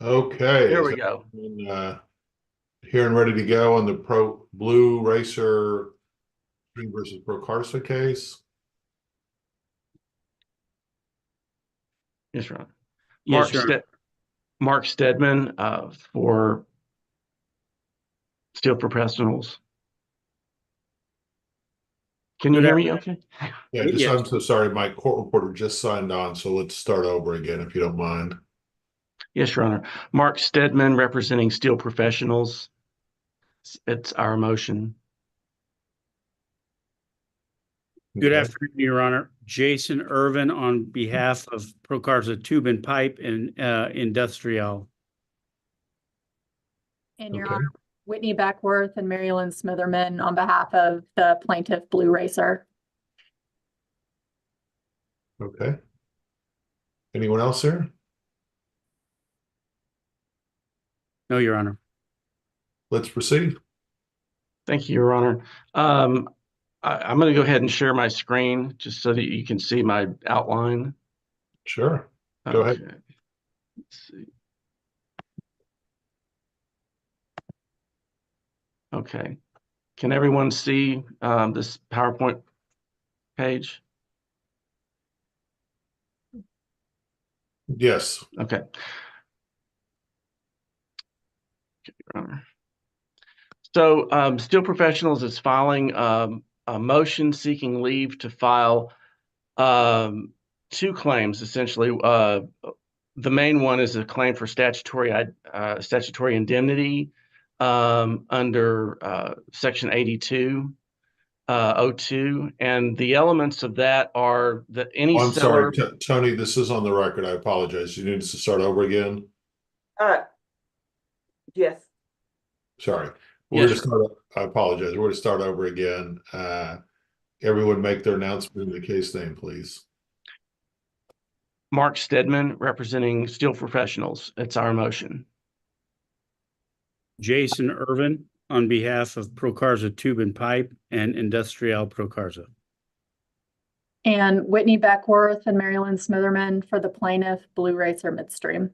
Okay, There is we go. everyone here and ready to go on the Pro Blue Racer King versus Procarsa case? Yes, Ron. Yes, Your Honor. Mark Stedman for Steel Professionals. Can you Good hear me afternoon. okay? Yeah, Yes, I'm so sorry. My court reporter just signed on, so let's start over again if you don't mind. Yes, Your Honor. Mark Stedman representing Steel Professionals. It's our motion. good Okay. afternoon, Your Honor. Jason Irvin on behalf of Procarsa Tube and Pipe and Industrial. And Your Okay. Honor, Whitney Beckworth and Mary Lynn Smitherman on behalf of the plaintiff Blue Racer. Okay. Anyone else here? No, Your Honor. Let's proceed. Thank you, Your Honor. I'm going to go ahead and share my screen just so that you can see my outline. Sure. Go ahead. Okay. Let's see. Okay. Can everyone see this PowerPoint page? Yes. Okay. So Steel Professionals is filing a motion seeking leave to file two claims, essentially. The main one is a claim for statutory indemnity under Section 8202, and the elements of that are that any Oh, I'm sorry, seller. Tony, this is on the record. I apologize. You need us to start over again? Uh, yes. Sorry. We're Yes, going to start. I apologize. We're going to start over again. Everyone make their announcement in the case name, please. Mark Stedman representing Steel Professionals. It's our motion. Jason Irvin on behalf of Procarsa Tube and Pipe and Industrial Procarsa. And Whitney Beckworth and Mary Lynn Smitherman for the plaintiff Blue Racer Midstream.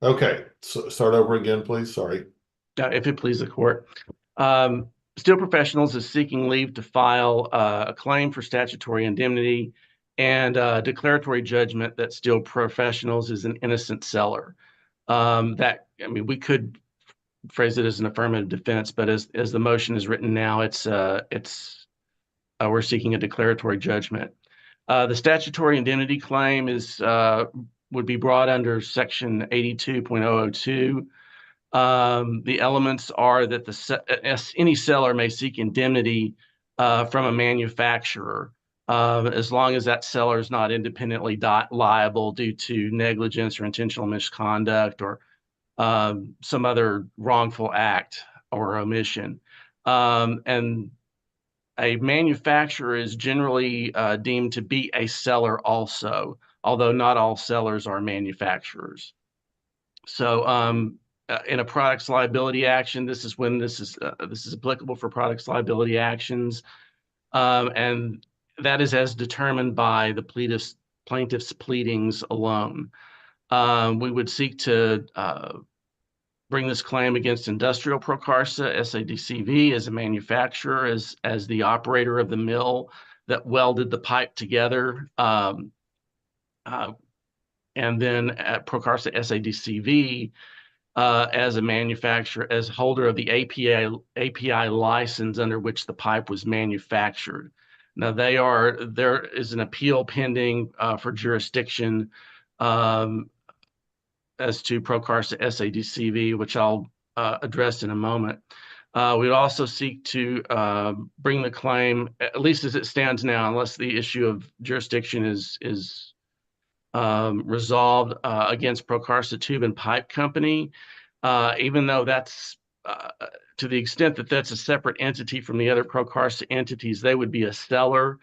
Okay, so start over again, please. Sorry. If it pleases the court. Steel Professionals is seeking leave to file a claim for statutory indemnity and declaratory judgment that Steel Professionals is an innocent seller. We could phrase it as an affirmative defense, but as the motion is written now, we're seeking a declaratory judgment. The statutory indemnity claim would be brought under Section 82.002. The elements are that any seller may seek indemnity from a manufacturer as long as that seller is not independently liable due to negligence or intentional misconduct or some other wrongful act or omission. And a manufacturer is generally deemed to be a seller also, although not all sellers are manufacturers. So in a products liability action, this is when this is applicable for products liability actions, and that is as determined by the plaintiff's pleadings alone. We would seek to bring this claim against Industrial Procarsa, SADCV, as a manufacturer, as the operator of the mill that welded the pipe together, and then at Procarsa, SADCV, as a manufacturer, as holder of the API license under which the pipe was manufactured. Now there is an appeal pending for jurisdiction as to Procarsa SADCV, which I'll address in a moment. We'd also seek to bring the claim, at least as it stands now, unless the issue of jurisdiction is resolved against Procarsa Tube and Pipe Company, even though that's to the extent that that's a separate entity from the other Procarsa entities, they would be a seller.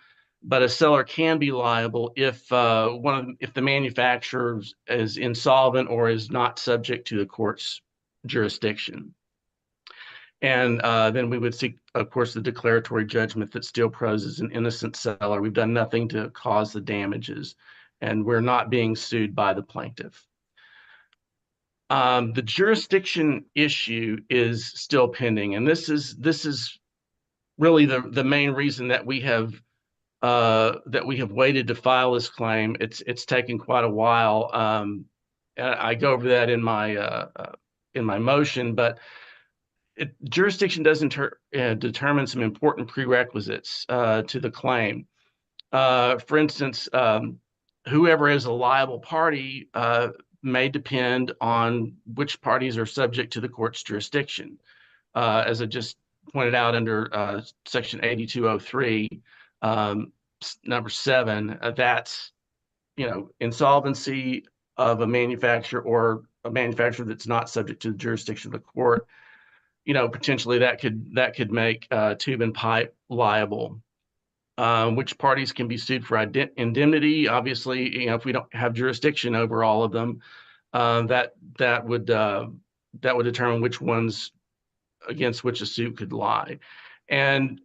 But a seller can be liable if if the manufacturer is insolvent or is not subject to the court's jurisdiction. And then we would seek, of course, the declaratory judgment that Steel Pros is an innocent seller. We've done nothing to cause the damages, and we're not being sued by the plaintiff. The jurisdiction issue is still pending, and this is really the main reason that we have waited to file this claim. It's taken quite a while. And I go over that in my motion, but jurisdiction doesn't determine some important prerequisites to the claim. For instance, whoever is a liable party may depend on which parties are subject to the court's jurisdiction. As I just pointed out under Section 8203, number 7, that's, insolvency of a manufacturer or a manufacturer that's not subject to the jurisdiction of the court. Potentially that could make Tube and Pipe liable. Which parties can be sued for indemnity? Obviously, if we don't have jurisdiction over all of them, that would determine which ones against which a suit could lie. And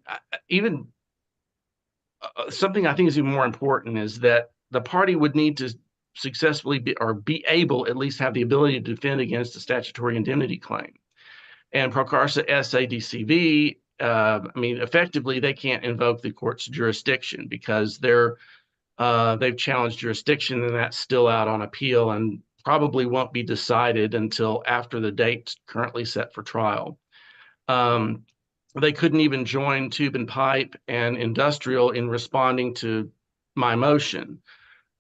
even something I think is even more important is that the party would need to successfully be able, at least have the ability to defend against a statutory indemnity claim. And Procarsa SADCV, effectively, they can't invoke the court's jurisdiction because they've challenged jurisdiction, and that's still out on appeal and probably won't be decided until after the date currently set for trial. They couldn't even join Tube and Pipe and Industrial in responding to my motion.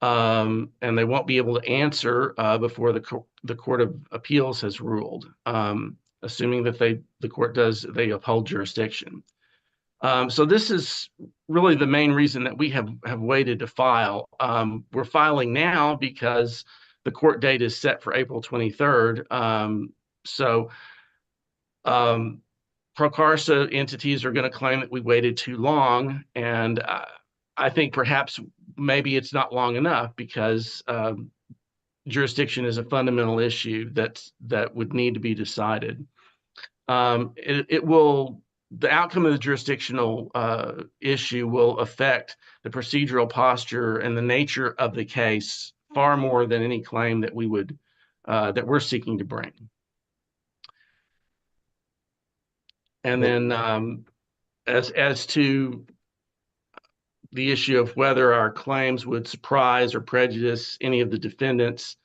And they won't be able to answer before the Court of Appeals has ruled, assuming that the court they uphold jurisdiction. So this is really the main reason that we have waited to file. We're filing now because the court date is set for April 23rd. Procarsa entities are going to claim that we waited too long, and I think perhaps maybe it's not long enough because jurisdiction is a fundamental issue that would need to be decided. The outcome of the jurisdictional issue will affect the procedural posture and the nature of the case far more than any claim that we're seeking to bring. And then as to the issue of whether our claims would surprise or prejudice any of the defendants,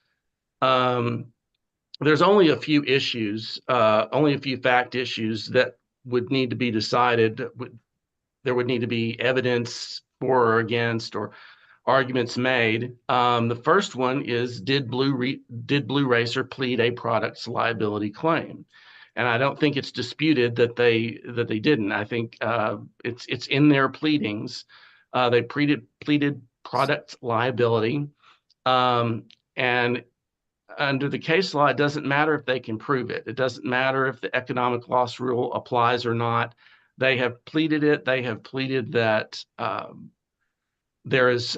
there's only a few issues, only a few fact issues that would need to be decided. There would need to be evidence for or against or arguments made. The first one is, did Blue Racer plead a products liability claim? And I don't think it's disputed that they didn't. I think it's in their pleadings. They pleaded product liability, and under the case law, it doesn't matter if they can prove it. It doesn't matter if the economic loss rule applies or not. They have pleaded it. They have pleaded that there is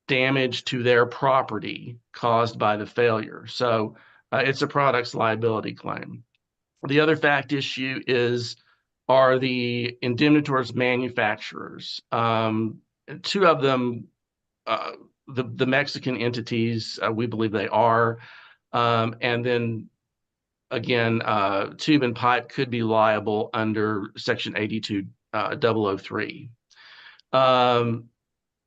damage to their property caused by the failure. So it's a products liability claim. The other fact issue are the indemnitors manufacturers. Two of them, the Mexican entities, we believe they are. And then again, Tube and Pipe could be liable under Section 82-003.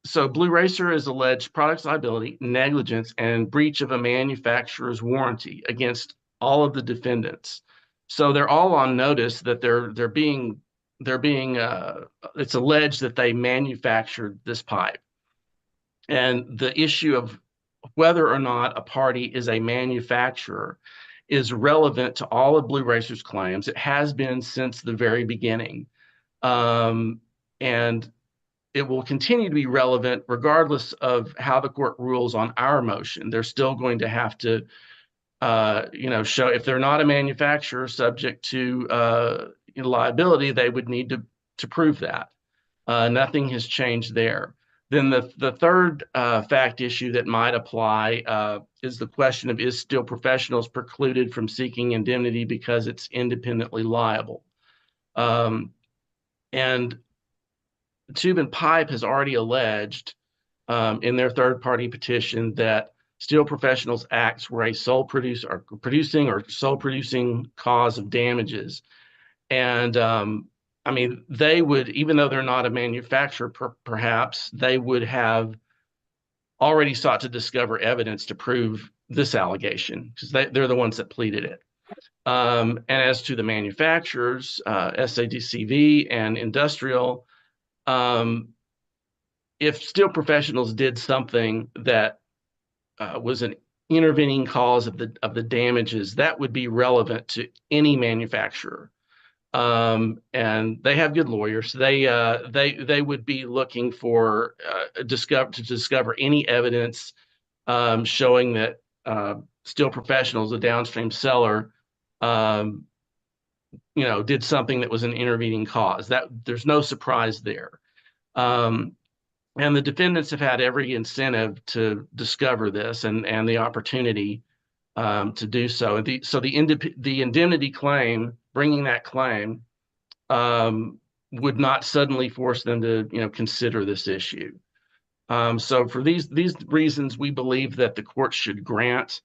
So Blue Racer is alleged products liability, negligence, and breach of a manufacturer's warranty against all of the defendants. So they're all on notice that they're being it's alleged that they manufactured this pipe. And the issue of whether or not a party is a manufacturer is relevant to all of Blue Racer's claims. It has been since the very beginning. And it will continue to be relevant regardless of how the court rules on our motion. They're still going to have to show if they're not a manufacturer subject to liability, they would need to prove that. Nothing has changed there. Then the third fact issue that might apply is the question of, is Steel Professionals precluded from seeking indemnity because it's independently liable? And Tube and Pipe has already alleged in their third-party petition that Steel Professionals acts were a sole producer or producing or sole producing cause of damages. And I mean, they would, even though they're not a manufacturer, perhaps they would have already sought to discover evidence to prove this allegation because they're the ones that pleaded it. And as to the manufacturers, SADCV and Industrial, if Steel Professionals did something that was an intervening cause of the damages, that would be relevant to any manufacturer. And they have good lawyers. They would be looking for to discover any evidence showing that Steel Professionals, a downstream seller, did something that was an intervening cause. That there's no surprise there. And the defendants have had every incentive to discover this and the opportunity to do so. So the indemnity claim, bringing that claim, would not suddenly force them to consider this issue. So for these reasons, we believe that the court should grant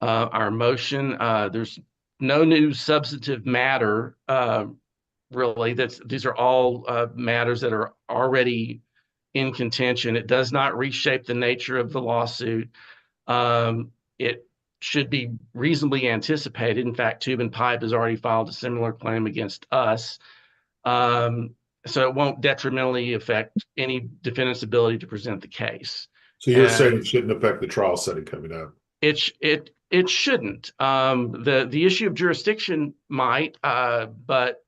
our motion. There's no new substantive matter, really. These are all matters that are already in contention. It does not reshape the nature of the lawsuit. It should be reasonably anticipated. In fact, Tube and Pipe has already filed a similar claim against us. So it won't detrimentally affect any defendant's ability to present the case. So you're saying it shouldn't affect the trial setting coming up? It shouldn't. The issue of jurisdiction might, but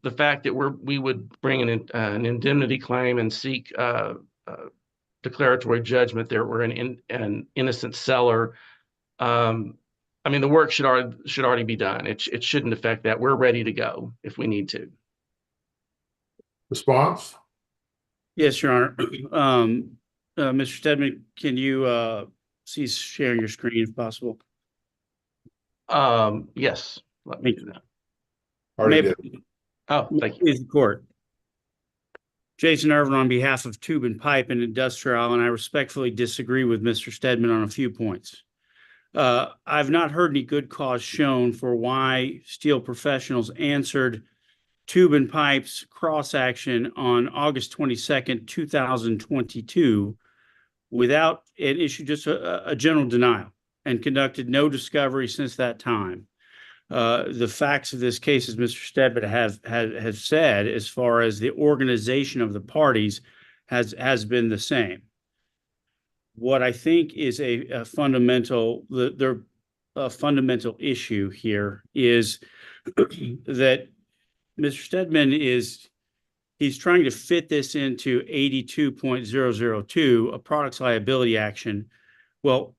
the fact that we would bring an indemnity claim and seek declaratory judgment that we're an innocent seller. I mean, the work should already be done. It shouldn't affect that. We're ready to go if we need to. Response? Yes, Your Honor. Mr. Stedman, can you cease sharing your screen if possible? Yes, let me do that. Already did. Oh, thank you. Please, the court. Jason Irvin on behalf of Tube and Pipe and Industrial, and I respectfully disagree with Mr. Stedman on a few points. I've not heard any good cause shown for why Steel Professionals answered Tube and Pipe's cross action on August 22nd, 2022, without an issue, just a general denial, and conducted no discovery since that time. The facts of this case, as Mr. Stedman has said, as far as the organization of the parties, has been the same. What I think is a fundamental issue here is that Mr. Stedman he's trying to fit this into 82.002, a products liability action. Well,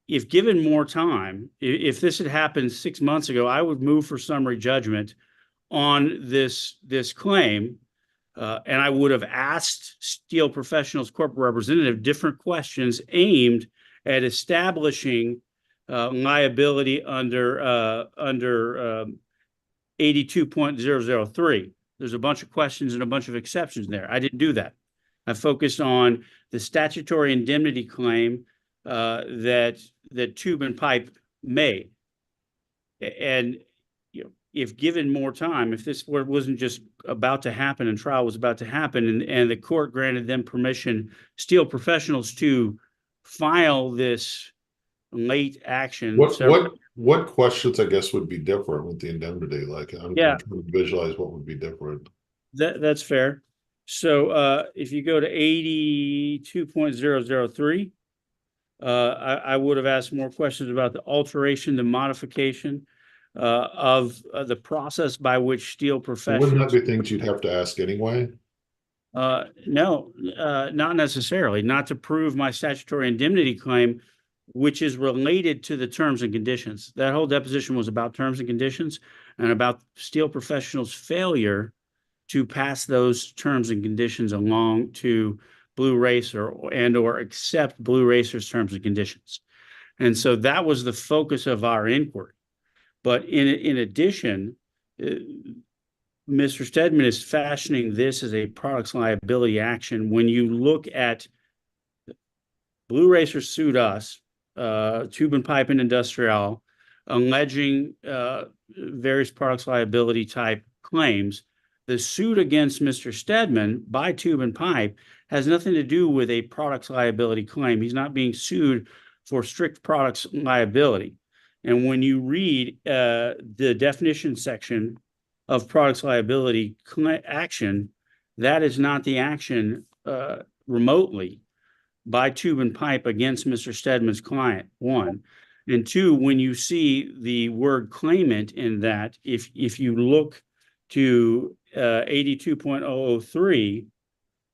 if given more time, if this had happened 6 months ago, I would move for summary judgment on this claim, and I would have asked Steel Professionals corporate representative different questions aimed at establishing liability under 82.003. There's a bunch of questions and a bunch of exceptions there. I didn't do that. I focused on the statutory indemnity claim that Tube and Pipe made. And if given more time, if this wasn't just about to happen and trial was about to happen, and the court granted them permission, Steel Professionals, to file this late action. What questions, I guess, would be different with the indemnity? Like, I'm trying to visualize what would be different. That's fair. So if you go to 82.003, I would have asked more questions about the alteration, the modification of the process by which Steel Professionals. Wouldn't that be things you'd have to ask anyway? No, not necessarily. Not to prove my statutory indemnity claim, which is related to the terms and conditions. That whole deposition was about terms and conditions and about Steel Professionals' failure to pass those terms and conditions along to Blue Racer or accept Blue Racer's terms and conditions. And so that was the focus of our inquiry. But in addition, Mr. Stedman is fashioning this as a products liability action. When you look at Blue Racer sued us, Tube and Pipe and Industrial, alleging various products liability type claims. The suit against Mr. Stedman by Tube and Pipe has nothing to do with a products liability claim. He's not being sued for strict products liability. And when you read the definition section of products liability action, that is not the action remotely by Tube and Pipe against Mr. Stedman's client, one. And two, when you see the word claimant in that, if you look to 82.003,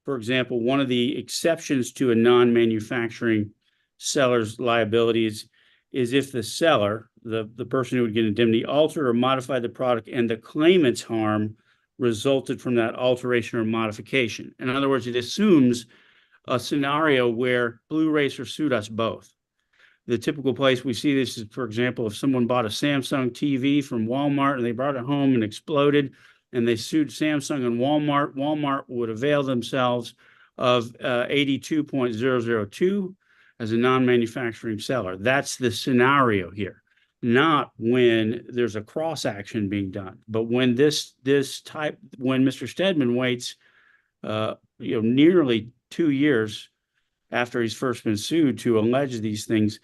for example, one of the exceptions to a non-manufacturing seller's liabilities is if the seller, the person who would get indemnity, altered or modified the product and the claimant's harm resulted from that alteration or modification. In other words, it assumes a scenario where Blue Racer sued us both. The typical place we see this is, for example, if someone bought a Samsung TV from Walmart and they brought it home and exploded and they sued Samsung and Walmart, Walmart would avail themselves of 82.002 as a non-manufacturing seller. That's the scenario here, not when there's a cross action being done. But when when Mr. Stedman waits, nearly 2 years after he's first been sued to allege these things,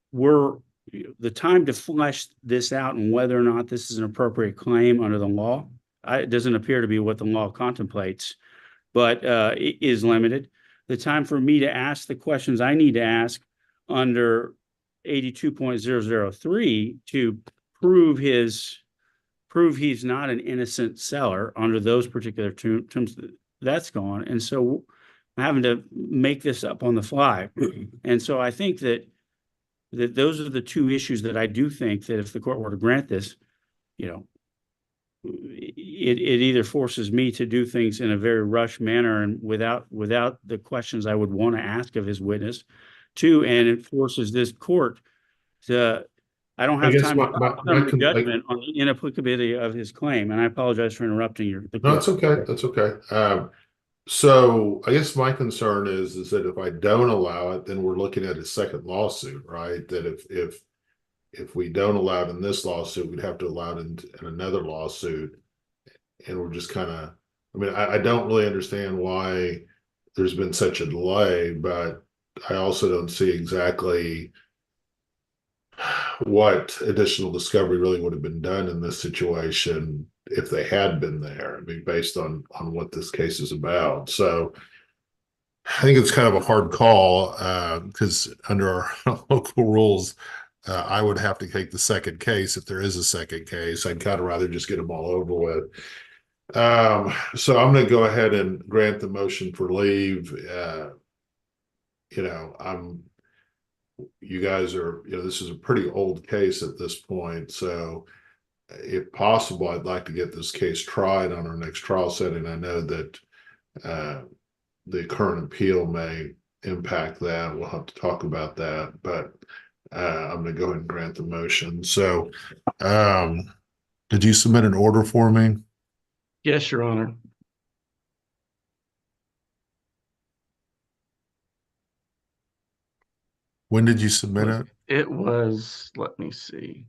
the time to flesh this out and whether or not this is an appropriate claim under the law, it doesn't appear to be what the law contemplates, but it is limited. The time for me to ask the questions I need to ask under 82.003 to prove he's not an innocent seller under those particular terms, that's gone. And so I'm having to make this up on the fly. And so I think that those are the two issues that I do think that if the court were to grant this, it either forces me to do things in a very rushed manner and without the questions I would want to ask of his witness. Two, and it forces this court to, I don't have time to judgment on the inapplicability of his claim. And I apologize for interrupting your. No, that's okay. That's okay. So I guess my concern is that if I don't allow it, then we're looking at a second lawsuit, right? That if we don't allow it in this lawsuit, we'd have to allow it in another lawsuit. And we're just kind of, I don't really understand why there's been such a delay, but I also don't see exactly what additional discovery really would have been done in this situation if they had been there. Based on what this case is about. So I think it's kind of a hard call because under our local rules, I would have to take the second case if there is a second case. I'd kind of rather just get them all over with. So I'm going to go ahead and grant the motion for leave. You guys are, this is a pretty old case at this point. So if possible, I'd like to get this case tried on our next trial setting. I know that the current appeal may impact that. We'll have to talk about that, but I'm going to go ahead and grant the motion. So did you submit an order for me? Yes, Your Honor. When did you submit it? It was, let me see.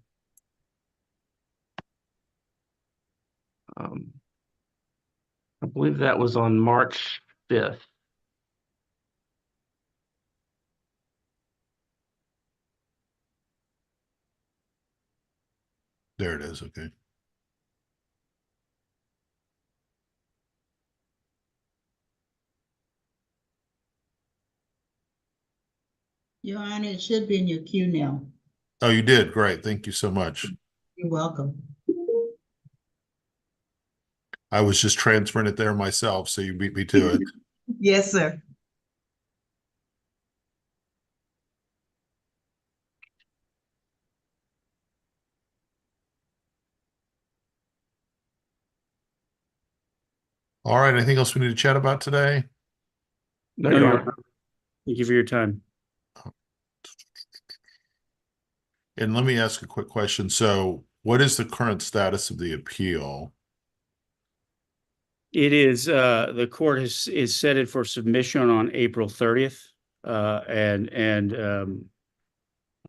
I believe that was on March 5th. There it is. Okay. Your Honor, it should be in your queue now. Oh, you did. Great. Thank you so much. You're welcome. I was just transferring it there myself, so you beat me to it. Yes, sir. All right. Anything else we need to chat about today? No, Your Honor. Thank you for your time. And let me ask a quick question. So what is the current status of the appeal? It is, the court is set it for submission on April 30th.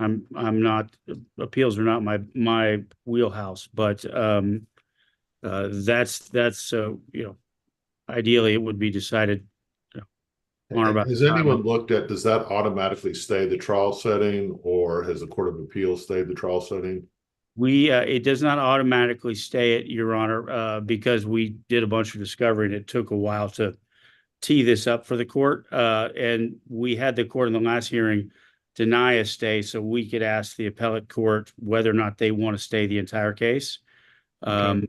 I'm not, appeals are not my wheelhouse, but that's ideally it would be decided on or about. Has anyone looked at, does that automatically stay the trial setting, or has the Court of Appeals stayed the trial setting? It does not automatically stay it, Your Honor, because we did a bunch of discovery and it took a while to tee this up for the court. And we had the court in the last hearing deny a stay so we could ask the appellate court whether or not they want to stay the entire case. Okay.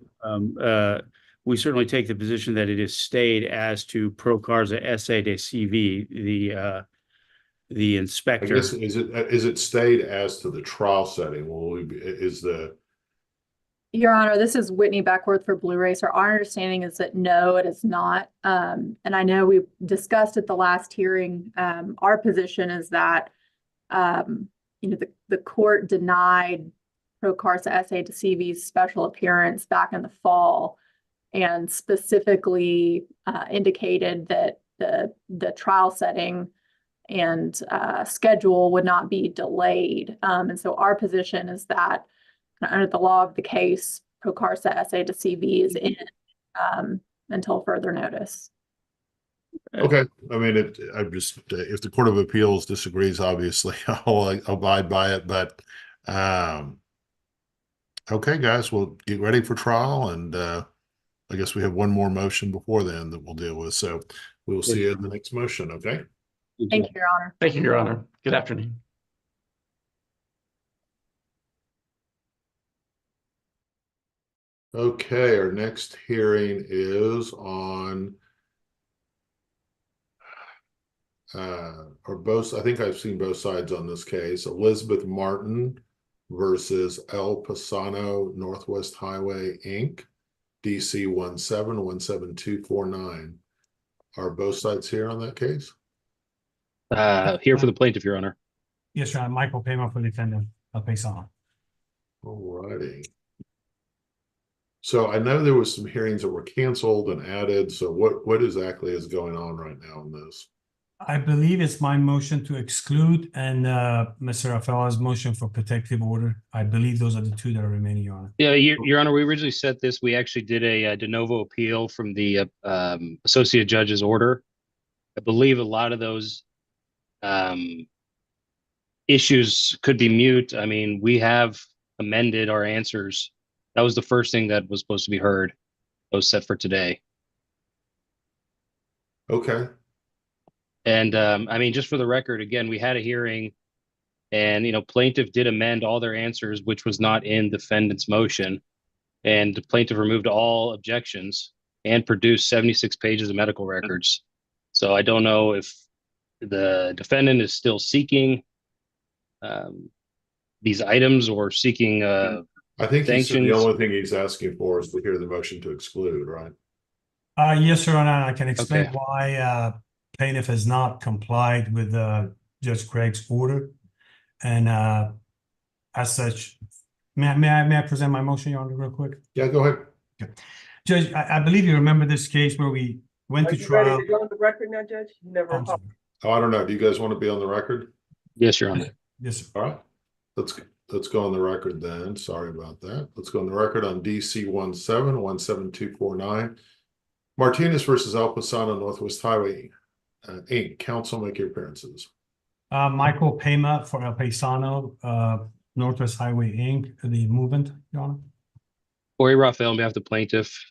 We certainly take the position that it is stayed as to Procarza SA de CV, the I inspector. guess, is it stayed as to the trial setting? Your Honor, this is Whitney Beckworth for Blue Racer. Our understanding is that no, it is not. And I know we discussed at the last hearing, our position is that, the court denied Procarza SA de CV's special appearance back in the fall and specifically indicated that the trial setting and schedule would not be delayed. And so our position is that under the law of the case, Procarza SA de CV is in until further notice. Okay, I mean, if the Court of Appeals disagrees, obviously I'll abide by it, but okay, guys, we'll get ready for trial, and I guess we have one more motion before then that we'll deal with, so we'll see you in the next motion, okay? Thank you, Your Honor. Thank you, Your Honor. Good afternoon. Okay, our next hearing is on I think I've seen both sides on this case. Elizabeth Martin versus El Pasano Northwest Highway, Inc., DC 1717249. Are both sides here on that case? Here for the plaintiff, Your Honor. Yes, Your Honor. Michael Payment for defendant, El Paisano. All righty. So I know there was some hearings that were canceled and added. So what exactly is going on right now on this? I believe it's my motion to exclude and Mr. Rafaela's motion for protective order. I believe those are the two that are remaining, Your Honor. Yeah, Your Honor, we originally said this. We actually did a de novo appeal from the associate judge's order. I believe a lot of those issues could be mute. I mean, we have amended our answers. That was the first thing that was supposed to be heard. That was set for today. Okay. And I mean, just for the record, again, we had a hearing and, plaintiff did amend all their answers, which was not in defendant's motion. And the plaintiff removed all objections and produced 76 pages of medical records. So I don't know if the defendant is still seeking these items or seeking I think he said the sanctions. only thing he's asking for is to hear the motion to exclude, right? Yes, Your Honor. I can explain Okay. why plaintiff has not complied with Judge Craig's order. And as such, may I present my motion, Your Honor, real quick? Yeah, go ahead. Okay. Judge, I believe you remember this case where we went Are to you trial. ready to go on the record now, Judge? You never. I'm sorry. Oh, I don't know. Do you guys want to be on the record? Yes, Your Honor. Yes, sir. All right. Let's go on the record then. Sorry about that. Let's go on the record on DC 1717249. Martinez versus El Pasano Northwest Highway, Inc. Counsel, make your appearances. Michael Payment for El Paisano, Northwest Highway, Inc., the movement, Your Honor. Corey Raphael on behalf of the plaintiff.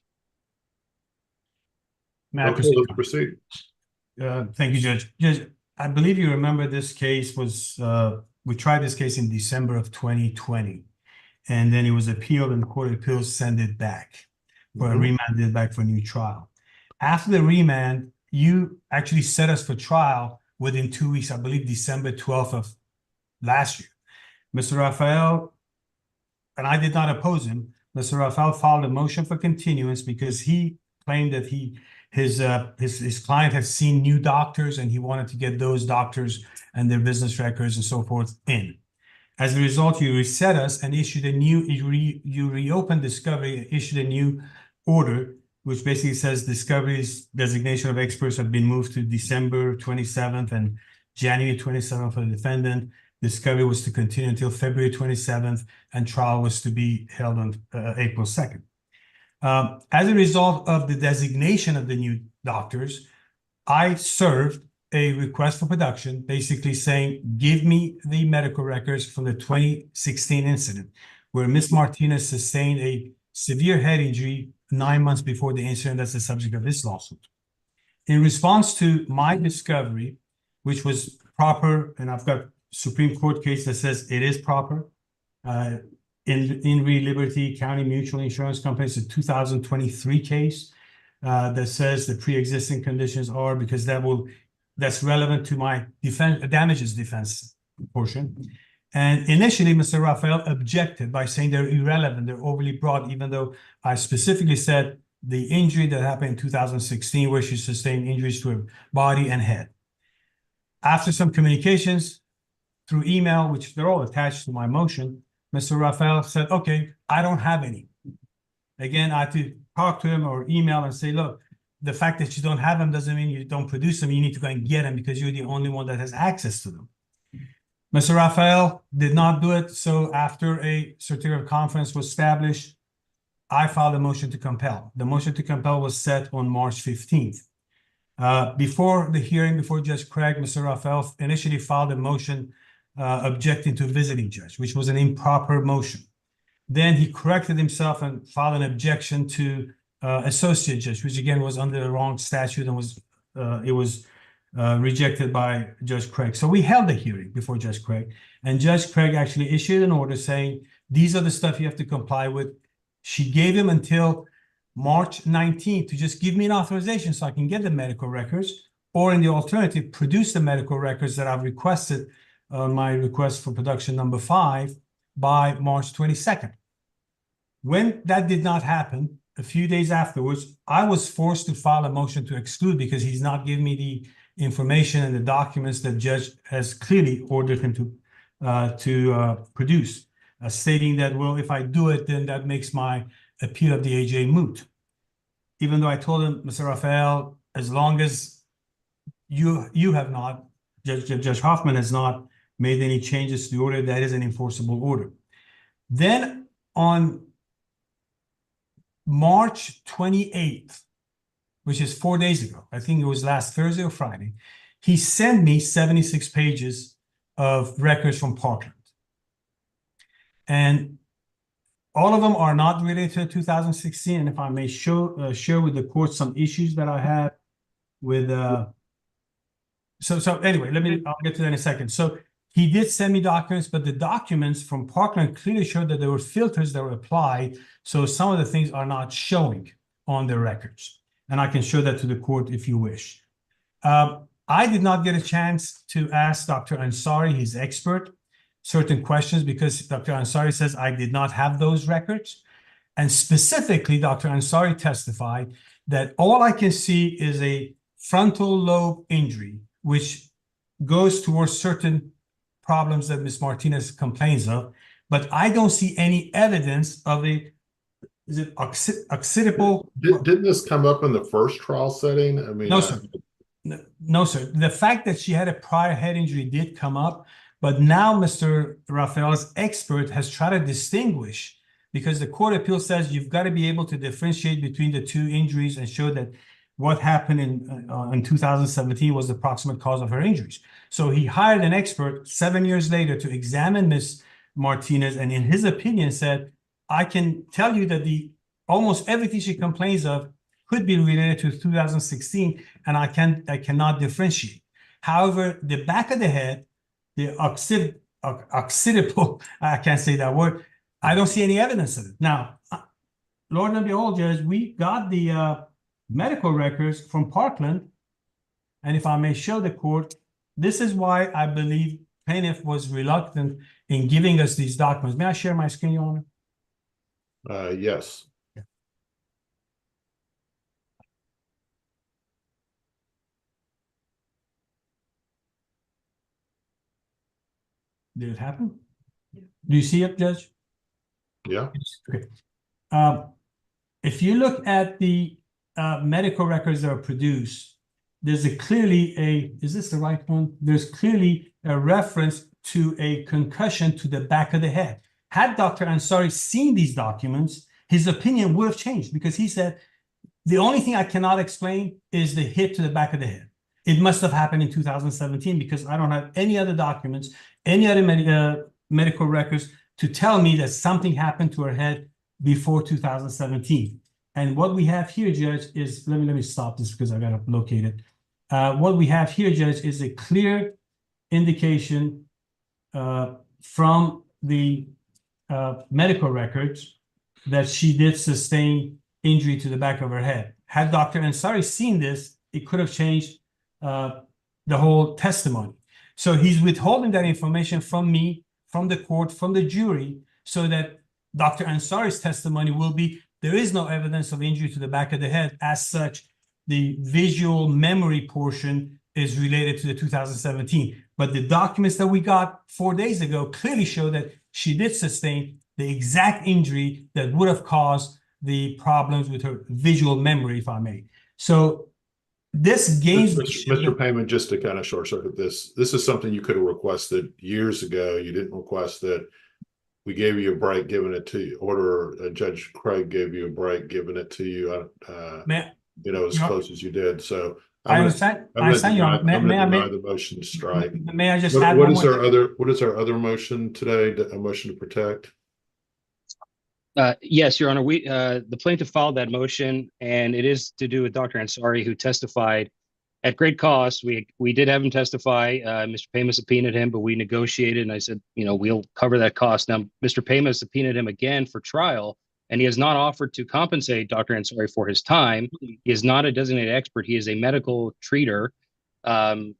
May I Okay, proceed? let's proceed. Thank you, Judge. Judge, I believe you remember this case was, we tried this case in December of 2020. And then it was appealed and the Court of Appeals sent it back for a remanded back for a new trial. After the remand, you actually set us for trial within 2 weeks, I believe December 12th of last year. Mr. Raphael, and I did not oppose him, Mr. Raphael filed a motion for continuance because he claimed that his client had seen new doctors and he wanted to get those doctors and their business records and so forth in. As a result, you reset us and issued a new, you reopened discovery and issued a new order, which basically says discovery's designation of experts have been moved to December 27th and January 27th for the defendant, Discovery was to continue until February 27th, and trial was to be held on April 2nd. As a result of the designation of the new doctors, I served a request for production, basically saying, give me the medical records from the 2016 incident, where Ms. Martinez sustained a severe head injury 9 months before the incident that's the subject of this lawsuit. In response to my discovery, which was proper, and I've got Supreme Court case that says it is proper, in Liberty County Mutual Insurance Company, it's a 2023 case that says the pre-existing conditions are, because that's relevant to my damages defense portion. And initially, Mr. Raphael objected by saying they're irrelevant, they're overly broad, even though I specifically said the injury that happened in 2016, where she sustained injuries to her body and head. After some communications through email, which they're all attached to my motion, Mr. Raphael said, okay, I don't have any. Again, I had to talk to him or email and say, look, the fact that you don't have them doesn't mean you don't produce them. You need to go and get them because you're the only one that has access to them. Mr. Raphael did not do it. So after a certificate of conference was established, I filed a motion to compel. The motion to compel was set on March 15th. Before the hearing, before Judge Craig, Mr. Raphael initially filed a motion objecting to a visiting judge, which was an improper motion. Then he corrected himself and filed an objection to associate judge, which again was under the wrong statute and was rejected by Judge Craig. So we held a hearing before Judge Craig, and Judge Craig actually issued an order saying, these are the stuff you have to comply with. She gave him until March 19th to just give me an authorization so I can get the medical records, or in the alternative, produce the medical records that I've requested on my request for production number 5 by March 22nd. When that did not happen, a few days afterwards, I was forced to file a motion to exclude because he's not giving me the information and the documents that judge has clearly ordered him to produce, stating that, well, if I do it, then that makes my appeal of the AJ moot. Even though I told him, Mr. Raphael, as long as you have not, Judge Hoffman has not made any changes to the order, that is an enforceable order. Then on March 28th, which is 4 days ago, I think it was last Thursday or Friday, he sent me 76 pages of records from Parkland. And all of them are not related to 2016. And if I may share with the court some issues that I had with, so anyway, I'll get to that in a second. So he did send me documents, but the documents from Parkland clearly showed that there were filters that were applied. So some of the things are not showing on the records. And I can show that to the court if you wish. I did not get a chance to ask Dr. Ansari, his expert, certain questions because Dr. Ansari says I did not have those records. And specifically, Dr. Ansari testified that all I can see is a frontal lobe injury, which goes towards certain problems that Ms. Martinez complains of, but I don't see any evidence of is it occipital? Didn't this come up in the first trial setting? I mean, No, sir. No, sir. The fact that she had a prior head injury did come up, but now Mr. Raphael's expert has tried to distinguish, because the court of appeal says you've got to be able to differentiate between the two injuries and show that what happened in 2017 was the proximate cause of her injuries. So he hired an expert 7 years later to examine Ms. Martinez, and in his opinion said, I can tell you that almost everything she complains of could be related to 2016, and I cannot differentiate. However, the back of the head, the occipital, I can't say that word, I don't see any evidence of it. Now, Lord and behold, Judge, we got the medical records from Parkland, and if I may show the court, this is why I believe plaintiff was reluctant in giving us these documents. May I share my screen, Your Honor? Yes. Did it happen? Do you see it, Judge? Yeah. Okay. If you look at the medical records that are produced, there's is this the right one? There's clearly a reference to a concussion to the back of the head. Had Dr. Ansari seen these documents, his opinion would have changed because he said, the only thing I cannot explain is the hit to the back of the head. It must have happened in 2017 because I don't have any other documents, any other medical records to tell me that something happened to her head before 2017. And what we have here, Judge, is, let me stop this because I got to locate it. What we have here, Judge, is a clear indication from the medical records that she did sustain injury to the back of her head. Had Dr. Ansari seen this, it could have changed the whole testimony. So he's withholding that information from me, from the court, from the jury, so that Dr. Ansari's testimony will be, there is no evidence of injury to the back of the head. As such, the visual memory portion is related to the 2017. But the documents that we got 4 days ago clearly show that she did sustain the exact injury that would have caused the problems with her visual memory, if I may. So this gains... Mr. Payman, just to kind of short circuit this is something you could have requested years ago. You didn't request it. We gave you a break giving it to you. Judge Craig gave you a break giving it to you, as close as you did. So I understand, Your Honor. I'm going to deny the motion to strike. May I just add one more? What is our other motion today? A motion to protect? Yes, Your Honor. The plaintiff filed that motion, and it is to do with Dr. Ansari, who testified at great cost. We did have him testify. Mr. Payman subpoenaed him, but we negotiated, and I said, we'll cover that cost. Now, Mr. Payman subpoenaed him again for trial, and he has not offered to compensate Dr. Ansari for his time. He is not a designated expert. He is a medical treater. And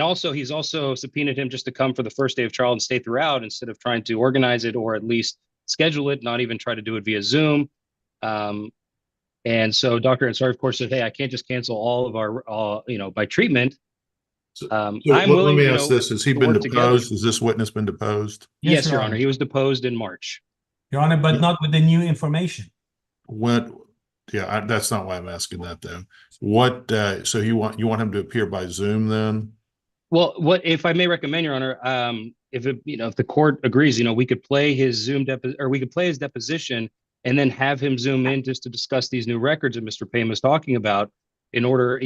also, he's also subpoenaed him just to come for the first day of trial and stay throughout instead of trying to organize it or at least schedule it, not even try to do it via Zoom. And so Dr. Ansari, of course, said, hey, I can't just cancel all of our, by treatment. I'm willing, let me ask this. Has he been deposed? Together. Has this witness been deposed? Yes, Your Honor. He was deposed in March. Your Honor, but not with the new information. That's not why I'm asking that, though. So you want him to appear by Zoom then? Well, if I may recommend, Your Honor, if the court agrees, we could play his Zoom we could play his deposition and then have him Zoom in just to discuss these new records that Mr. Payman is talking about in order,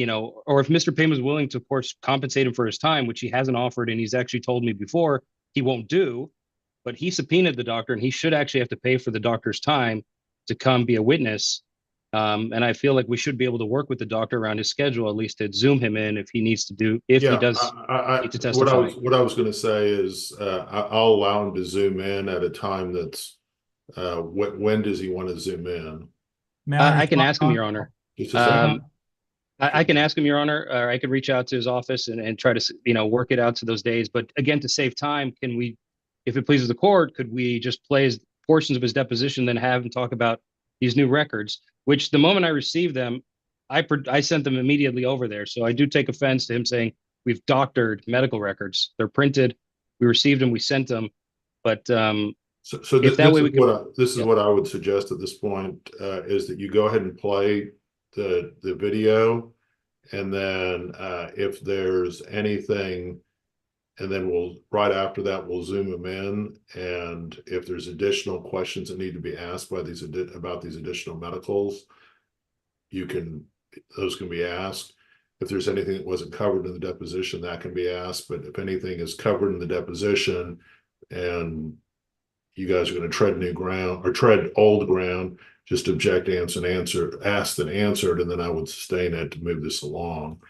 or if Mr. Payman is willing to, of course, compensate him for his time, which he hasn't offered, and he's actually told me before he won't do, but he subpoenaed the doctor, and he should actually have to pay for the doctor's time to come be a witness. And I feel like we should be able to work with the doctor around his schedule, at least to Zoom him in if he needs to do, he does need to testify. What I was going to say is I'll allow him to Zoom in at a time that's, when does he want to Zoom in? I can ask him, Your Honor. I can ask him, Your Honor, or I could reach out to his office and try to, work it out to those days. But again, to save time, can we, if it pleases the court, could we just play portions of his deposition, then have him talk about these new records, which the moment I received them, I sent them immediately over there. So I do take offense to him saying we've doctored medical records. They're printed. We received them. We sent them. But this is what I would suggest at this point is that you go ahead and play the video, and then if there's anything, and then right after that we'll Zoom them in, and if there's additional questions that need to be asked by about these additional medicals, those can be asked. If there's anything that wasn't covered in the deposition, that can be asked. But if anything is covered in the deposition and you guys are going to tread new ground or tread old ground, just object, asked and answered, and then I would sustain it to move this along.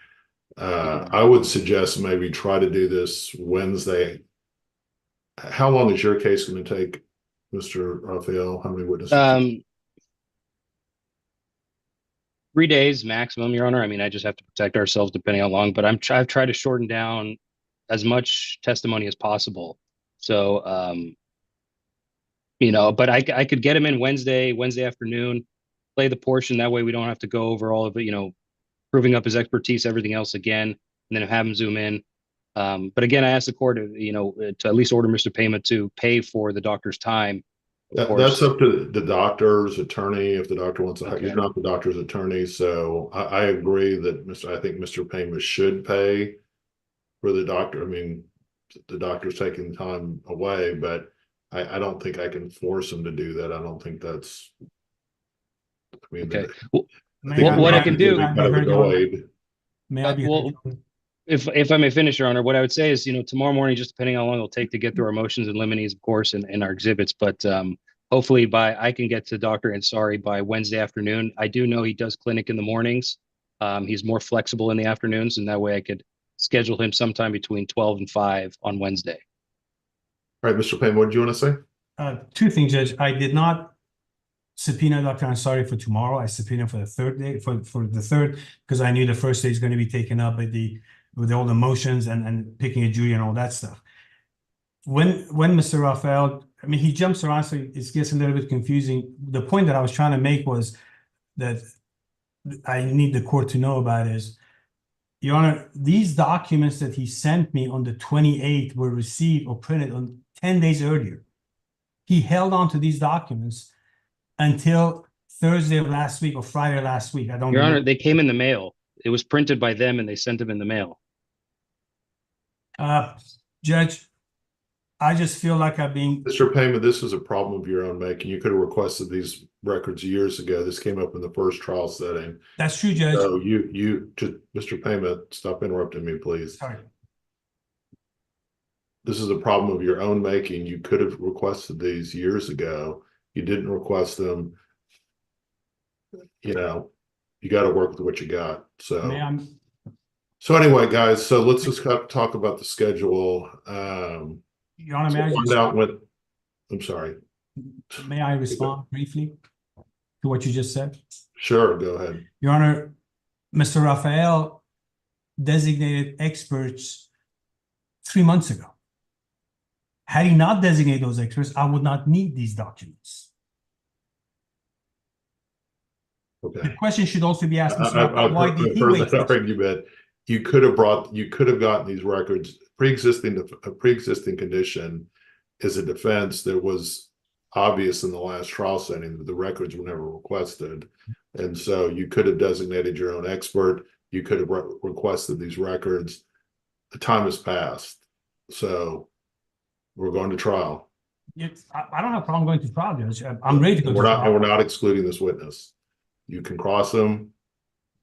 I would suggest maybe try to do this Wednesday. How long is your case going to take, Mr. Raphael? How many witnesses? 3 days maximum, Your Honor. I mean, I just have to protect ourselves depending on how long, but I've tried to shorten down as much testimony as possible. So, but I could get him in Wednesday afternoon, play the portion. That way we don't have to go over all of it, proving up his expertise, everything else again, and then have him Zoom in. But again, I asked the court, to at least order Mr. Payman to pay for the doctor's time. That's up to the doctor's attorney. If the doctor wants to, you're not the doctor's attorney. So I agree that I think Mr. Payman should pay for the doctor. I mean, the doctor's taking time away, but I don't think I can force him to do that. I don't think that's. I mean, Okay. I May think What- what I can do- kind of annoyed. May I be well, heard, Your Honor? If I may finish, Your Honor, what I would say is, tomorrow morning, just depending how long it'll take to get through our motions and limines, of course, and our exhibits, but hopefully I can get to Dr. Ansari by Wednesday afternoon. I do know he does clinic in the mornings. He's more flexible in the afternoons, and that way I could schedule him sometime between 12 and 5 on Wednesday. All right, Mr. Payne, what did you want to say? Two things, Judge. I did not subpoena Dr. Ansari for tomorrow. I subpoenaed for the third day, for the third, because I knew the first day is going to be taken up with all the motions and picking a jury and all that stuff. When Mr. Raphael, I mean, he jumps around, so it gets a little bit confusing. The point that I was trying to make was that I need the court to know about is, Your Honor, these documents that he sent me on the 28th were received or printed on 10 days earlier. He held on to these documents until Thursday of last week or Friday of last week. I don't Your remember. Honor, they came in the mail. It was printed by them and they sent them in the mail. Judge, I just feel like I'm being, Mr. Payman, this is a problem of your own making. You could have requested these records years ago. This came up in the first trial setting. that's true, Judge. So Mr. Payman, stop interrupting me, please. Sorry. This is a problem of your own making. You could have requested these years ago. You didn't request them. You got to work with what you got. So. May I, So anyway, guys, so let's just talk about the schedule. Your Honor, may I Find just, out what, I'm sorry. may I respond briefly to what you just said? Sure, go ahead. Your Honor, Mr. Raphael designated experts 3 months ago. Had he not designated those experts, I would not need these documents. The Okay. question should also be asked, Mr. Raphael, I've why heard did he wait? that argument. You could have gotten these records, a pre-existing condition is a defense that was obvious in the last trial setting that the records were never requested. And so you could have designated your own expert. You could have requested these records. The time has passed. So we're going to trial. I don't have a problem going to trial, Judge. I'm ready to go to And trial. we're not excluding this witness. You can cross them,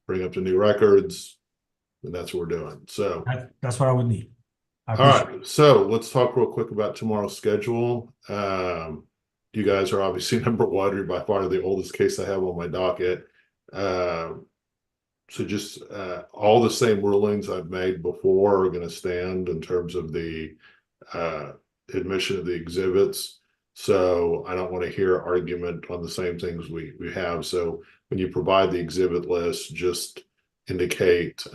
bring up the new records, and that's what we're doing. So, That's what I would need. I all appreciate right. So let's talk real quick about tomorrow's schedule. You guys are obviously number one. You're by far the oldest case I have on my docket. So just all the same rulings I've made before are going to stand in terms of the admission of the exhibits. So I don't want to hear argument on the same things we have. So when you provide the exhibit list, just indicate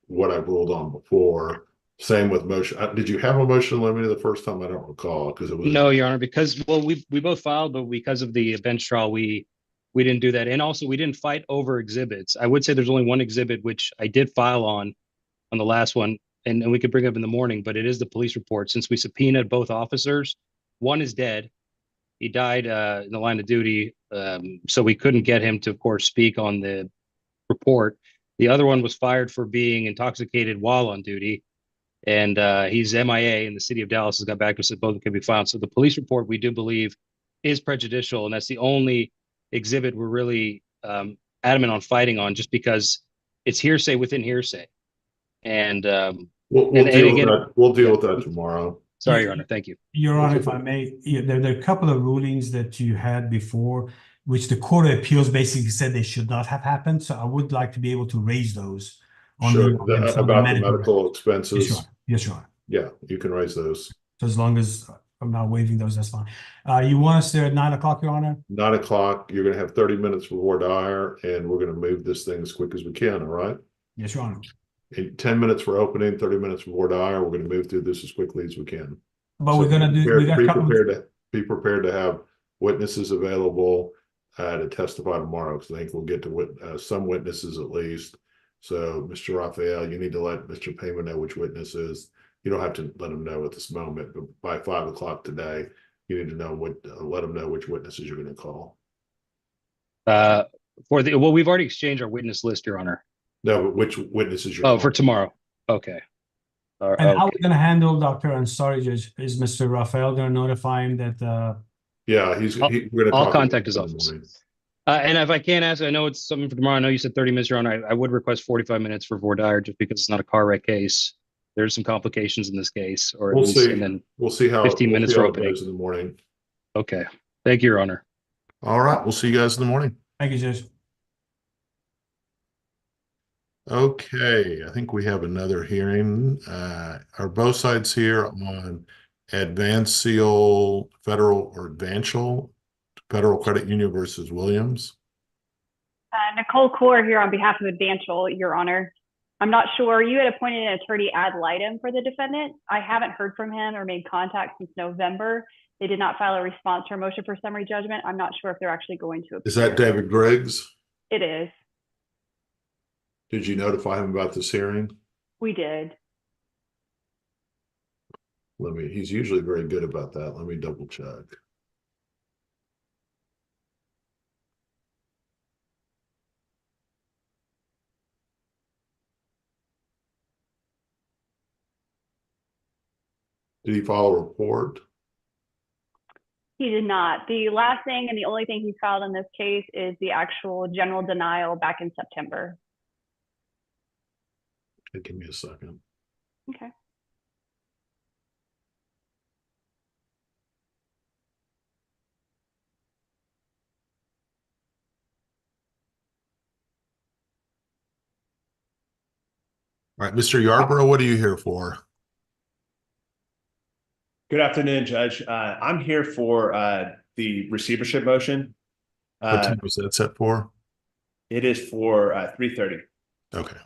what I've ruled on before. Same with motion. Did you have a motion limited the first time? I don't recall because it was No, Your Honor, because we both filed, but because of the bench trial, we didn't do that. And also we didn't fight over exhibits. I would say there's only one exhibit which I did file on the last one, and we could bring up in the morning, but it is the police report. Since we subpoenaed both officers, one is dead. He died in the line of duty, so we couldn't get him to, of course, speak on the report. The other one was fired for being intoxicated while on duty, and he's MIA, and the city of Dallas has got back to us that both can be found. So the police report, we do believe, is prejudicial, and that's the only exhibit we're really adamant on fighting on, just because it's hearsay within hearsay. And we'll deal with that tomorrow. Sorry, Your Honor. Thank you. Your Honor, if I may, there are a couple of rulings that you had before, which the Court of Appeals basically said they should not have happened. So I would like to be able to raise those. Sure, about the medical expenses. Yes, Your Honor. Yes, Your Honor. Yeah, you can raise those. So as long as I'm not waiving those, that's fine. You want us there at 9 o'clock, Your Honor? 9 o'clock, you're going to have 30 minutes for voir dire, and we're going to move this thing as quick as we can, all right? Yes, Your Honor. In 10 minutes for opening, 30 minutes for voir dire. We're going to move through this as quickly as we can. But So we're gonna do. We got be prepared to have witnesses available to testify tomorrow, because I think we'll get to some witnesses at least. So, Mr. Raphael, you need to let Mr. Payman know which witnesses. You don't have to let him know at this moment, but by 5 o'clock today, you need to know let him know which witnesses you're going to call. We've already exchanged our witness list, Your Honor. No, but which witnesses you're Oh, calling. for tomorrow. Okay. And how okay. we're gonna handle Dr. Ansari, Judge, is Mr. Raphael gonna notify him that, Yeah, we're gonna I'll talk contact his in the office. morning. And if I can't ask, I know it's something for tomorrow. I know you said 30 minutes, Your Honor. I would request 45 minutes for voir dire just because it's not a car wreck case. There's some complications in this case, or at We'll least, see. and then We'll see how 15 minutes for it opening. goes in the morning. Okay. Thank you, Your Honor. All right, we'll see you guys in the morning. thank you, Judge. Okay, I think we have another hearing. Are both sides here on Advancial Federal or Advancial Federal Credit Union versus Williams? Nicole Kaur here on behalf of Advancial, Your Honor. I'm not sure, you had appointed an attorney ad litem for the defendant. I haven't heard from him or made contact since November. They did not file a response to our motion for summary judgment. I'm not sure if they're actually going to appear. Is that David Griggs? It is. Did you notify him about this hearing? We did. He's usually very good about that. Let me double check. Did he file a report? He did not. The last thing and the only thing he filed in this case is the actual general denial back in September. Okay, give me a second. Okay. All right, Mr. Yarborough, what are you here for? Good afternoon, Judge. I'm here for the receivership motion. What time was that set for? It is for 3:30. Okay.